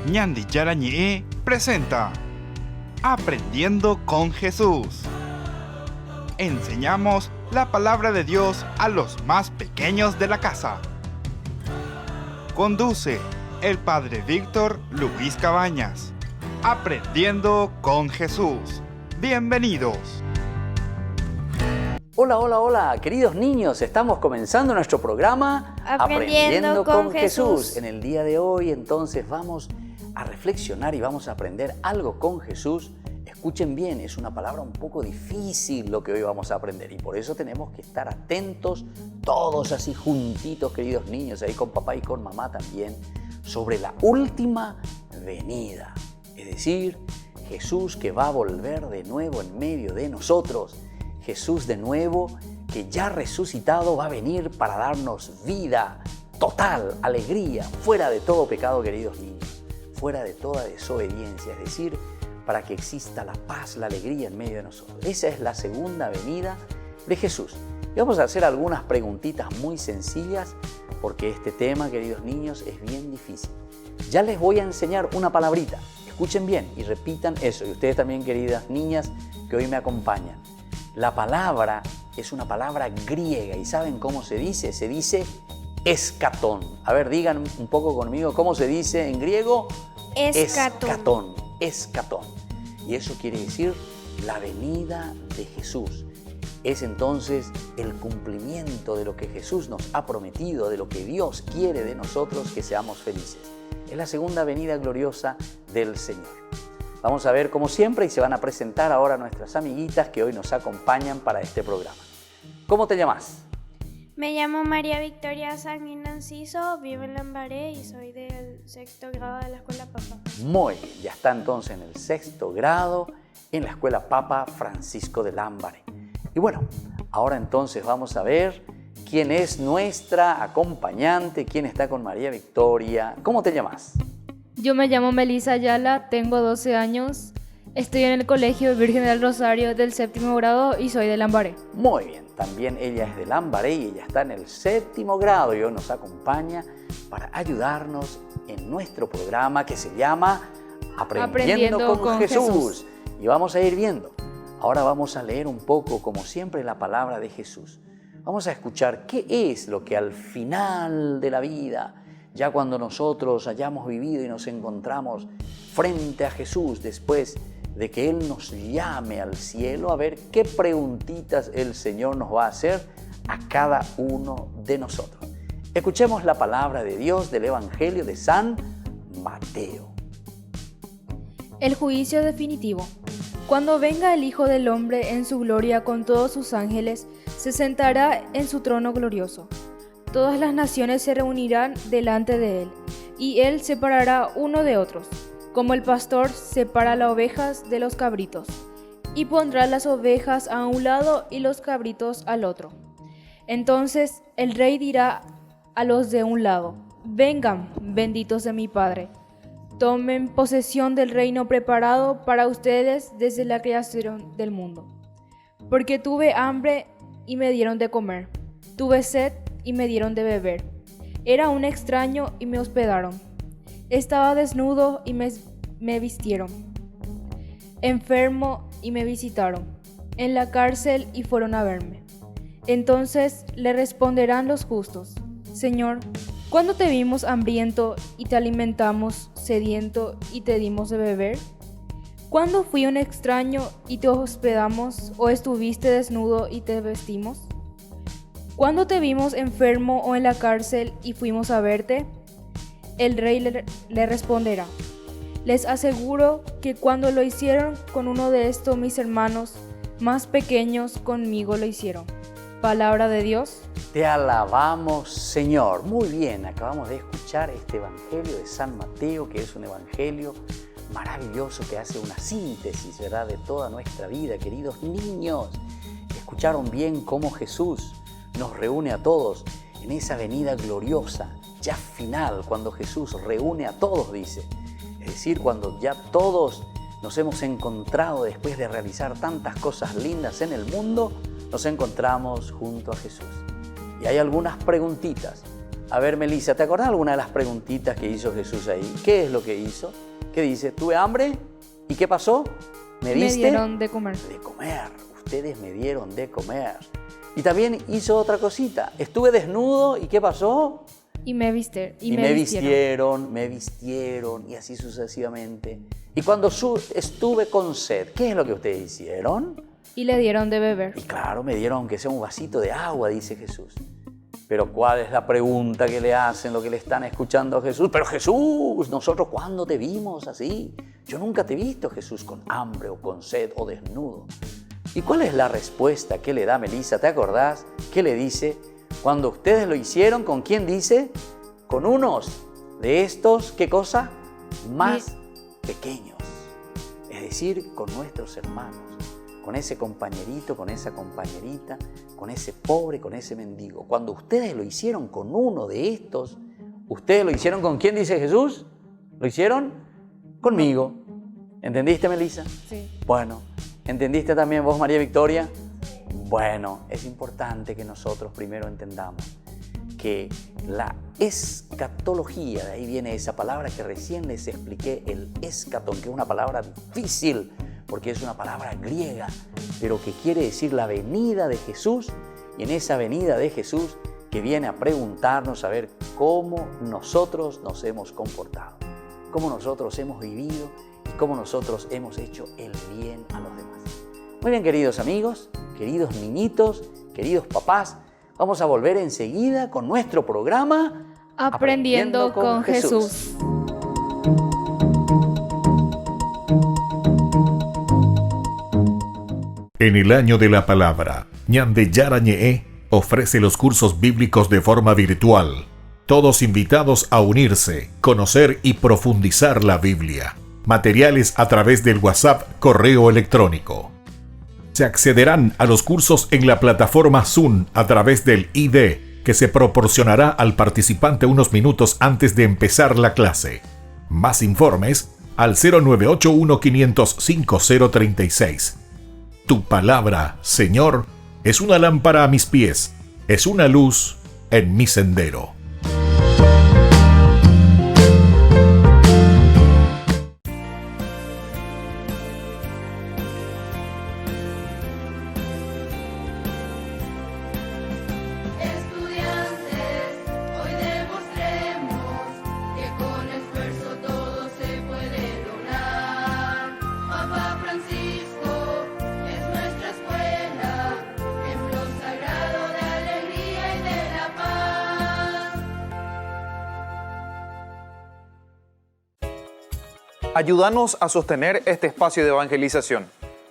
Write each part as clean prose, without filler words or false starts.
Ñandi Yarañe presenta Aprendiendo con Jesús. Enseñamos la palabra de Dios a los más pequeños de la casa. Conduce el Padre Víctor Luis Cabañas. Aprendiendo con Jesús. Bienvenidos. Hola, queridos niños, estamos comenzando nuestro programa Aprendiendo con Jesús. En el día de hoy, entonces, vamos a reflexionar y vamos a aprender algo con Jesús. Escuchen bien, es una palabra un poco difícil lo que hoy vamos a aprender y por eso tenemos que estar atentos, todos así juntitos, queridos niños, ahí con papá y con mamá también, sobre la última venida. Es decir, Jesús que va a volver de nuevo en medio de nosotros. Jesús de nuevo, que ya resucitado, va a venir para darnos vida total, alegría, fuera de todo pecado, queridos niños, fuera de toda desobediencia, es decir, para que exista la paz, la alegría en medio de nosotros. Esa es la segunda venida de Jesús. Y vamos a hacer algunas preguntitas muy sencillas, porque este tema, queridos niños, es bien difícil. Ya les voy a enseñar una palabrita. Escuchen bien y repitan eso. Y ustedes también, queridas niñas, que hoy me acompañan. La palabra es una palabra griega. ¿Y saben cómo se dice? Se dice escatón. A ver, digan un poco conmigo, ¿cómo se dice en griego? Escatón. Escatón. Y eso quiere decir la venida de Jesús. Es entonces el cumplimiento de lo que Jesús nos ha prometido, de lo que Dios quiere de nosotros, que seamos felices. Es la segunda venida gloriosa del Señor. Vamos a ver como siempre y se van a presentar ahora nuestras amiguitas que hoy nos acompañan para este programa. ¿Cómo te llamas? Me llamo María Victoria Sanguín Enciso, vivo en Lambaré y soy del 6º grado de la Escuela Papa. Muy bien, ya está entonces en el 6º grado en la Escuela Papa Francisco de Lambaré. Y bueno, ahora entonces vamos a ver quién es nuestra acompañante, quién está con María Victoria. ¿Cómo te llamas? Yo me llamo Melissa Ayala, tengo 12 años, estoy en el Colegio Virgen del Rosario del 7º grado y soy de Lambaré. Muy bien, también ella es de Lambaré y ella está en el 7º grado y hoy nos acompaña para ayudarnos en nuestro programa que se llama Aprendiendo con Jesús. Y vamos a ir viendo. Ahora vamos a leer un poco, como siempre, la palabra de Jesús. Vamos a escuchar qué es lo que al final de la vida, ya cuando nosotros hayamos vivido y nos encontramos frente a Jesús después de que Él nos llame al cielo, a ver qué preguntitas el Señor nos va a hacer a cada uno de nosotros. Escuchemos la palabra de Dios del Evangelio de San Mateo. El juicio definitivo. Cuando venga el Hijo del Hombre en su gloria con todos sus ángeles, se sentará en su trono glorioso. Todas las naciones se reunirán delante de Él, y Él separará uno de otros, como el pastor separa las ovejas de los cabritos, y pondrá las ovejas a un lado y los cabritos al otro. Entonces el rey dirá a los de un lado: vengan, benditos de mi Padre, tomen posesión del reino preparado para ustedes desde la creación del mundo. Porque tuve hambre y me dieron de comer, tuve sed y me dieron de beber, era un extraño y me hospedaron, estaba desnudo y me vistieron, enfermo y me visitaron, en la cárcel y fueron a verme. Entonces le responderán los justos: Señor, ¿cuándo te vimos hambriento y te alimentamos, sediento y te dimos de beber? ¿Cuándo fui un extraño y te hospedamos, o estuviste desnudo y te vestimos? ¿Cuándo te vimos enfermo o en la cárcel y fuimos a verte? El rey le responderá: les aseguro que cuando lo hicieron con uno de estos mis hermanos más pequeños, conmigo lo hicieron. Palabra de Dios. Te alabamos, Señor. Muy bien, acabamos de escuchar este Evangelio de San Mateo, que es un evangelio maravilloso que hace una síntesis, ¿verdad?, de toda nuestra vida, queridos niños. Escucharon bien cómo Jesús nos reúne a todos en esa venida gloriosa, ya final, cuando Jesús reúne a todos, dice. Es decir, cuando ya todos nos hemos encontrado después de realizar tantas cosas lindas en el mundo, nos encontramos junto a Jesús. Y hay algunas preguntitas. A ver, Melissa, ¿te acordás alguna de las preguntitas que hizo Jesús ahí? ¿Qué es lo que hizo? ¿Qué dice? ¿Tuve hambre? ¿Y qué pasó? ¿Me diste? Me dieron de comer. De comer. Ustedes me dieron de comer. Y también hizo otra cosita. Estuve desnudo y ¿qué pasó? Y me vistieron. Me vistieron y así sucesivamente. Y cuando estuve con sed, ¿qué es lo que ustedes hicieron? Y le dieron de beber. Y claro, me dieron aunque sea un vasito de agua, dice Jesús. Pero ¿cuál es la pregunta que le hacen, lo que le están escuchando a Jesús? Pero Jesús, ¿nosotros cuándo te vimos así? Yo nunca te he visto, Jesús, con hambre o con sed o desnudo. ¿Y cuál es la respuesta que le da Melissa? ¿Te acordás? ¿Qué le dice? Cuando ustedes lo hicieron, ¿con quién dice? Con unos de estos, ¿qué cosa? Más pequeños. Es decir, con nuestros hermanos. Con ese compañerito, con esa compañerita, con ese pobre, con ese mendigo. Cuando ustedes lo hicieron con uno de estos, ¿ustedes lo hicieron con quién, dice Jesús? ¿Lo hicieron? Conmigo. ¿Entendiste, Melissa? Sí. Bueno, ¿entendiste también vos, María Victoria? Bueno, es importante que nosotros primero entendamos que la escatología, de ahí viene esa palabra que recién les expliqué, el escatón, que es una palabra difícil, porque es una palabra griega, pero que quiere decir la venida de Jesús, y en esa venida de Jesús que viene a preguntarnos a ver cómo nosotros nos hemos comportado, cómo nosotros hemos vivido y cómo nosotros hemos hecho el bien a los demás. Muy bien, queridos amigos, queridos niñitos, queridos papás, vamos a volver enseguida con nuestro programa Aprendiendo con Jesús. En el año de la palabra, Ñande Yarañe'e ofrece los cursos bíblicos de forma virtual. Todos invitados a unirse, conocer y profundizar la Biblia. Materiales a través del WhatsApp, correo electrónico. Se accederán a los cursos en la plataforma Zoom a través del ID, que se proporcionará al participante unos minutos antes de empezar la clase. Más informes al 0981-500-5036. Tu palabra, Señor, es una lámpara a mis pies, es una luz en mi sendero. Ayúdanos a sostener este espacio de evangelización.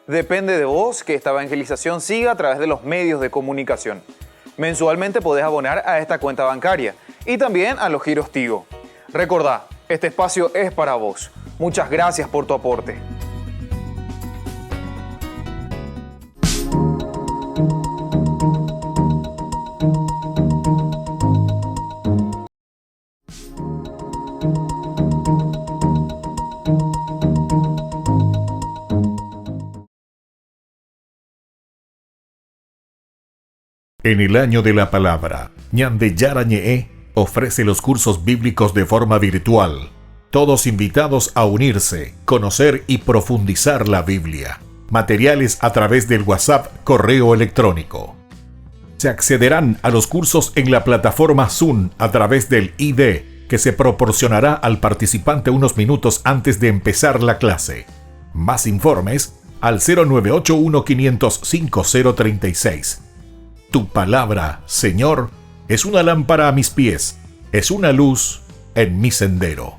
Depende de vos que esta evangelización siga a través de los medios de comunicación. Mensualmente podés abonar a esta cuenta bancaria y también a los giros Tigo. Recordá, este espacio es para vos. Muchas gracias por tu aporte. En el año de la palabra, Ñande Yarañe'e ofrece los cursos bíblicos de forma virtual. Todos invitados a unirse, conocer y profundizar la Biblia. Materiales a través del WhatsApp, correo electrónico. Se accederán a los cursos en la plataforma Zoom a través del ID, que se proporcionará al participante unos minutos antes de empezar la clase. Más informes al 0981-500-5036. Tu palabra, Señor, es una lámpara a mis pies, es una luz en mi sendero.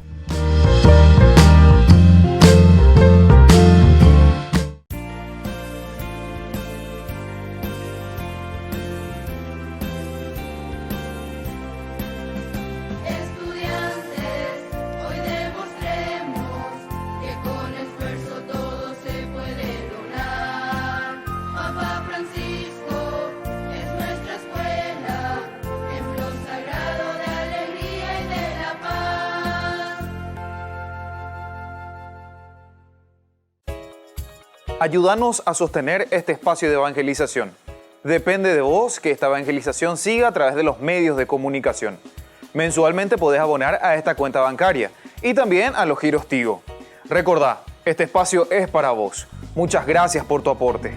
Ayúdanos a sostener este espacio de evangelización. Depende de vos que esta evangelización siga a través de los medios de comunicación. Mensualmente podés abonar a esta cuenta bancaria y también a los giros Tigo. Recordá, este espacio es para vos. Muchas gracias por tu aporte.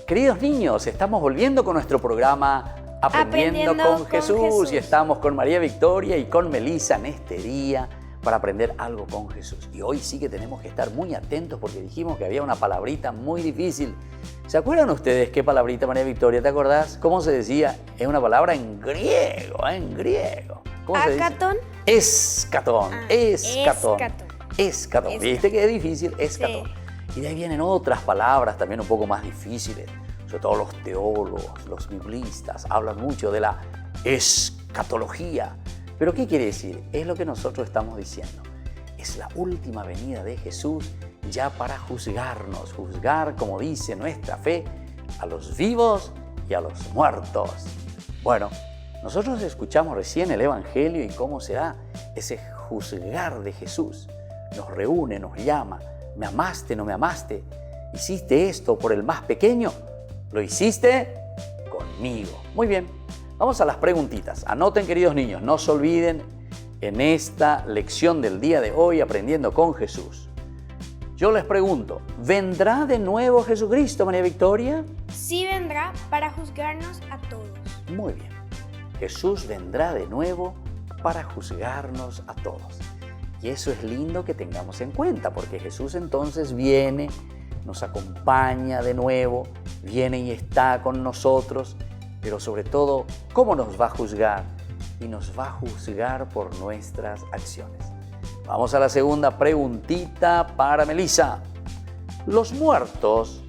Queridos niños, estamos volviendo con nuestro programa Aprendiendo con Jesús y estamos con María Victoria y con Melissa en este día para aprender algo con Jesús. Y hoy sí que tenemos que estar muy atentos porque dijimos que había una palabrita muy difícil. ¿Se acuerdan ustedes qué palabrita, María Victoria? ¿Te acordás? ¿Cómo se decía? Es una palabra en griego, en griego. ¿Cómo se dice? ¿Acatón? Escatón, escatón. Escatón. ¿Viste que es difícil? Escatón. Sí. Y de ahí vienen otras palabras también un poco más difíciles. Sobre todo los teólogos, los biblistas, hablan mucho de la escatología. ¿Pero qué quiere decir? Es lo que nosotros estamos diciendo. Es la última venida de Jesús ya para juzgarnos. Juzgar, como dice nuestra fe, a los vivos y a los muertos. Bueno, nosotros escuchamos recién el Evangelio y cómo será ese juzgar de Jesús. Nos reúne, nos llama. ¿Me amaste, no me amaste? ¿Hiciste esto por el más pequeño? ¿Lo hiciste? Conmigo. Muy bien, vamos a las preguntitas. Anoten, queridos niños, no se olviden en esta lección del día de hoy, Aprendiendo con Jesús. Yo les pregunto, ¿vendrá de nuevo Jesucristo, María Victoria? Sí vendrá para juzgarnos a todos. Muy bien, Jesús vendrá de nuevo para juzgarnos a todos. Y eso es lindo que tengamos en cuenta, porque Jesús entonces viene, nos acompaña de nuevo, viene y está con nosotros, pero sobre todo, ¿cómo nos va a juzgar? Y nos va a juzgar por nuestras acciones. Vamos a la segunda preguntita para Melissa. ¿Los muertos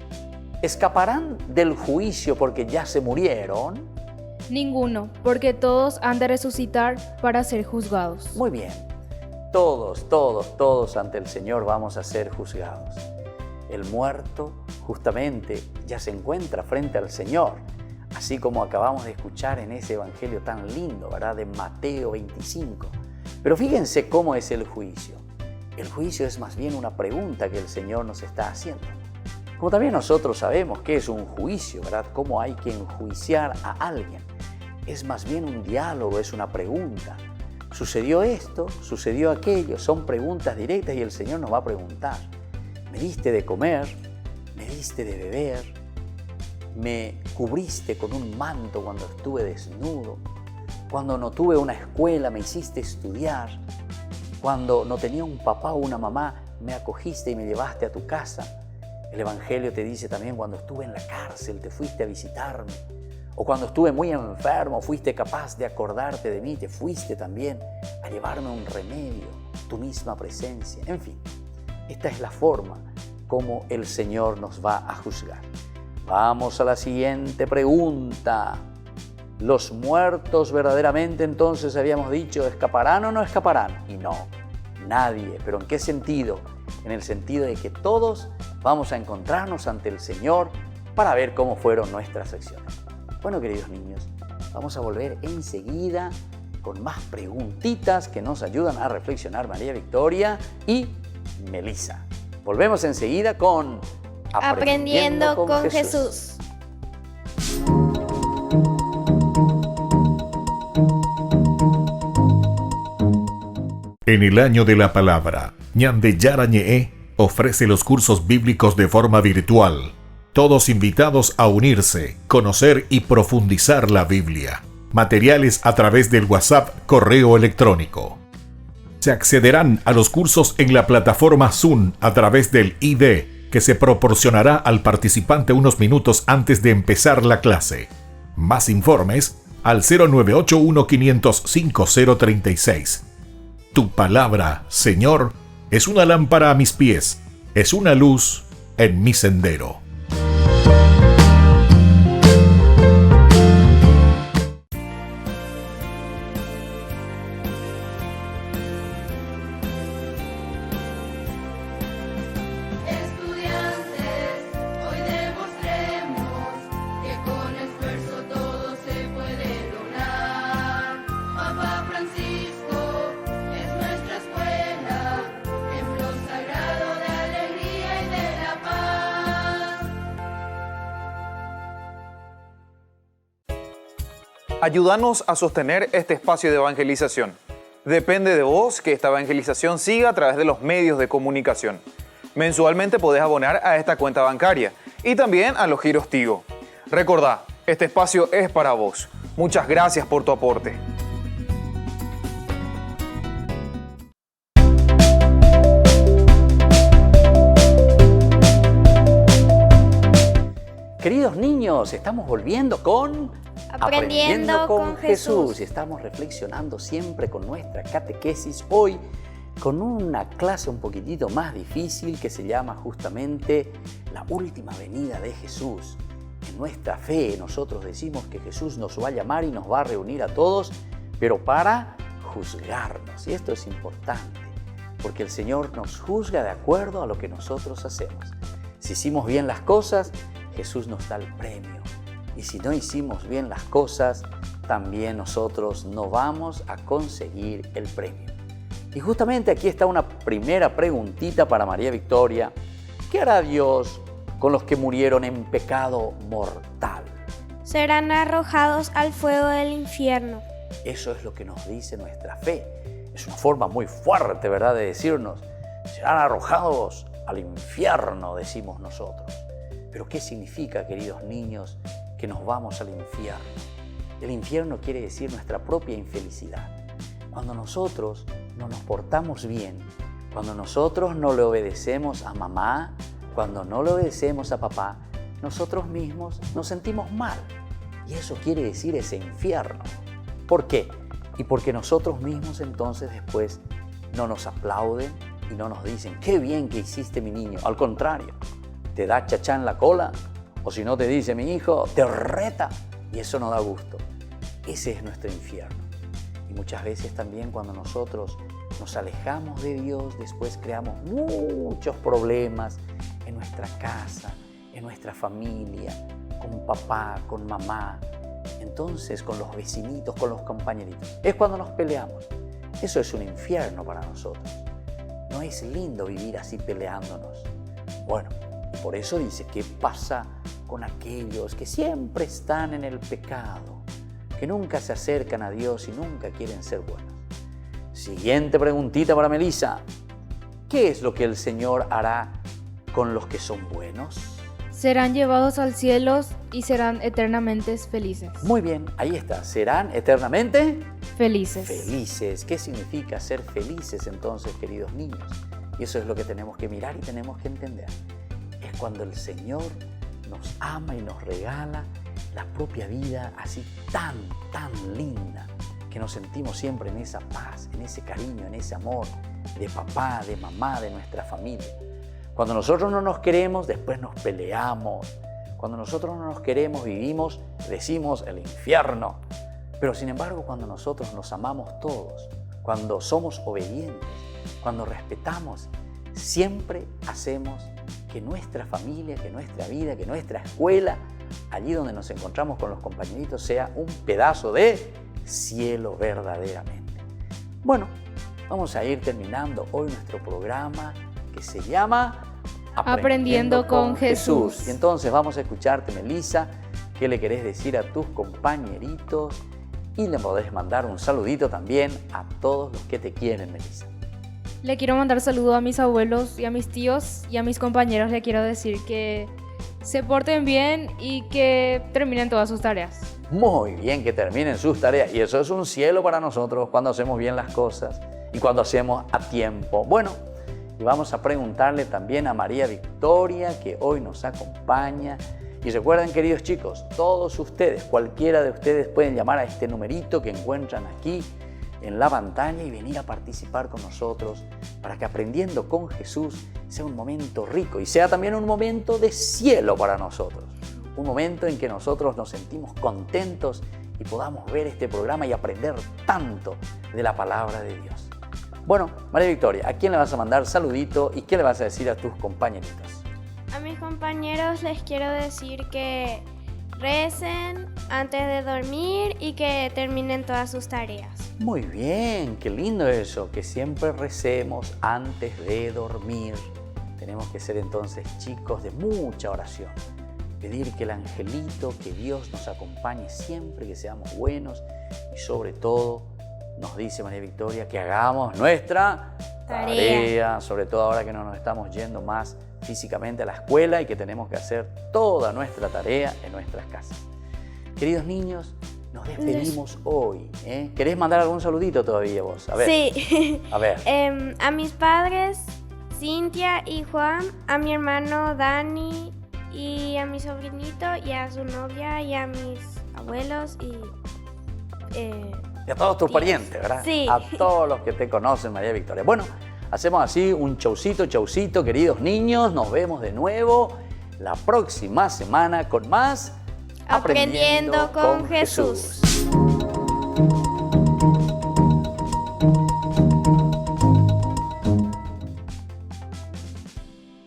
escaparán del juicio porque ya se murieron? Ninguno, porque todos han de resucitar para ser juzgados. Muy bien. Todos ante el Señor vamos a ser juzgados. El muerto justamente ya se encuentra frente al Señor, así como acabamos de escuchar en ese evangelio tan lindo, ¿verdad? De Mateo 25. Pero fíjense cómo es el juicio. El juicio es más bien una pregunta que el Señor nos está haciendo. Como también nosotros sabemos qué es un juicio, ¿verdad? Cómo hay que enjuiciar a alguien. Es más bien un diálogo, es una pregunta. Sucedió esto, sucedió aquello, son preguntas directas y el Señor nos va a preguntar. ¿Me diste de comer? ¿Me diste de beber? ¿Me cubriste con un manto cuando estuve desnudo? Cuando no tuve una escuela, me hiciste estudiar. Cuando no tenía un papá o una mamá, me acogiste y me llevaste a tu casa. El Evangelio te dice también, cuando estuve en la cárcel, te fuiste a visitarme. O cuando estuve muy enfermo, fuiste capaz de acordarte de mí, te fuiste también a llevarme un remedio, tu misma presencia. En fin, esta es la forma como el Señor nos va a juzgar. Vamos a la siguiente pregunta. ¿Los muertos verdaderamente entonces habíamos dicho escaparán o no escaparán? Y no, nadie. ¿Pero en qué sentido? En el sentido de que todos vamos a encontrarnos ante el Señor para ver cómo fueron nuestras acciones. Bueno, queridos niños, vamos a volver enseguida con más preguntitas que nos ayudan a reflexionar María Victoria y Melissa. Volvemos enseguida con Aprendiendo con Jesús. En el año de la palabra, Ñande Yarañe ofrece los cursos bíblicos de forma virtual. Todos invitados a unirse, conocer y profundizar la Biblia. Materiales a través del WhatsApp, correo electrónico. Se accederán a los cursos en la plataforma Zoom a través del ID que se proporcionará al participante unos minutos antes de empezar la clase. Más informes al 0981-500-5036. Tu palabra, Señor, es una lámpara a mis pies, es una luz en mi sendero. Francisco es nuestra escuela, templo sagrado de alegría. Ayúdanos a sostener este espacio de evangelización. Depende de vos que esta evangelización siga a través de los medios de comunicación. Mensualmente podés abonar a esta cuenta bancaria y también a los giros Tigo. Recordá, este espacio es para vos. Muchas gracias por tu aporte. Queridos niños, estamos volviendo con Aprendiendo con Jesús. Y estamos reflexionando siempre con nuestra catequesis. Hoy con una clase un poquitito más difícil que se llama justamente la última venida de Jesús. En nuestra fe nosotros decimos que Jesús nos va a llamar y nos va a reunir a todos, pero para juzgarnos. Y esto es importante, porque el Señor nos juzga de acuerdo a lo que nosotros hacemos. Si hicimos bien las cosas, Jesús nos da el premio. Y si no hicimos bien las cosas, también nosotros no vamos a conseguir el premio. Y justamente aquí está una primera preguntita para María Victoria. ¿Qué hará Dios con los que murieron en pecado mortal? Serán arrojados al fuego del infierno. Eso es lo que nos dice nuestra fe. Es una forma muy fuerte, ¿verdad?, de decirnos, serán arrojados al infierno, decimos nosotros. Pero ¿qué significa, queridos niños, que nos vamos al infierno? El infierno quiere decir nuestra propia infelicidad. Cuando nosotros no nos portamos bien, cuando nosotros no le obedecemos a mamá, cuando no le obedecemos a papá, nosotros mismos nos sentimos mal. Y eso quiere decir ese infierno. ¿Por qué? Y porque nosotros mismos entonces después no nos aplauden y no nos dicen, qué bien que hiciste, mi niño. Al contrario, te da chachá en la cola, o si no te dice, mi hijo, te reta, y eso no da gusto. Ese es nuestro infierno. Y muchas veces también cuando nosotros nos alejamos de Dios, después creamos muchos problemas en nuestra casa, en nuestra familia, con papá, con mamá, entonces con los vecinitos, con los compañeritos. Es cuando nos peleamos. Eso es un infierno para nosotros. No es lindo vivir así peleándonos. Bueno, por eso dice, ¿qué pasa con aquellos que siempre están en el pecado, que nunca se acercan a Dios y nunca quieren ser buenos? Siguiente preguntita para Melissa. ¿Qué es lo que el Señor hará con los que son buenos? Serán llevados al cielo y serán eternamente felices. Muy bien, ahí está. ¿Serán eternamente Felices. felices? ¿Qué significa ser felices entonces, queridos niños? Y eso es lo que tenemos que mirar y tenemos que entender. Es cuando el Señor nos ama y nos regala la propia vida así tan linda, que nos sentimos siempre en esa paz, en ese cariño, en ese amor de papá, de mamá, de nuestra familia. Cuando nosotros no nos queremos, después nos peleamos. Cuando nosotros no nos queremos, vivimos, decimos, el infierno. Pero sin embargo, cuando nosotros nos amamos todos, cuando somos obedientes, cuando respetamos, siempre hacemos que nuestra familia, que nuestra vida, que nuestra escuela, allí donde nos encontramos con los compañeritos, sea un pedazo de cielo verdaderamente. Bueno, vamos a ir terminando hoy nuestro programa que se llama Aprendiendo con Jesús. Y entonces vamos a escucharte, Melissa, qué le querés decir a tus compañeritos y le podés mandar un saludito también a todos los que te quieren, Melissa. Le quiero mandar saludos a mis abuelos y a mis tíos y a mis compañeros. Le quiero decir que se porten bien y que terminen todas sus tareas. Muy bien, que terminen sus tareas. Y eso es un cielo para nosotros cuando hacemos bien las cosas y cuando hacemos a tiempo. Bueno, y vamos a preguntarle también a María Victoria, que hoy nos acompaña. Y recuerden, queridos chicos, todos ustedes, cualquiera de ustedes pueden llamar a este numerito que encuentran aquí en la pantalla y venir a participar con nosotros para que Aprendiendo con Jesús sea un momento rico y sea también un momento de cielo para nosotros. Un momento en que nosotros nos sentimos contentos y podamos ver este programa y aprender tanto de la palabra de Dios. Bueno, María Victoria, ¿a quién le vas a mandar saludito y qué le vas a decir a tus compañeritos? A mis compañeros les quiero decir que recen antes de dormir y que terminen todas sus tareas. Muy bien, qué lindo eso, que siempre recemos antes de dormir. Tenemos que ser entonces chicos de mucha oración. pedir que el angelito, que Dios nos acompañe siempre, que seamos buenos y sobre todo nos dice María Victoria que hagamos nuestra tarea, sobre todo ahora que no nos estamos yendo más físicamente a la escuela y que tenemos que hacer toda nuestra tarea en nuestras casas. Queridos niños, nos despedimos hoy. ¿Querés mandar algún saludito todavía vos? A ver. Sí. A ver. A mis padres, Cintia y Juan, a mi hermano Dani y a mi sobrinito y a su novia y a mis abuelos y Y a todos tus tíos. parientes, ¿verdad? Sí. A todos los que te conocen, María Victoria. Bueno, hacemos así un chaucito, queridos niños. Nos vemos de nuevo la próxima semana con más Aprendiendo con Jesús.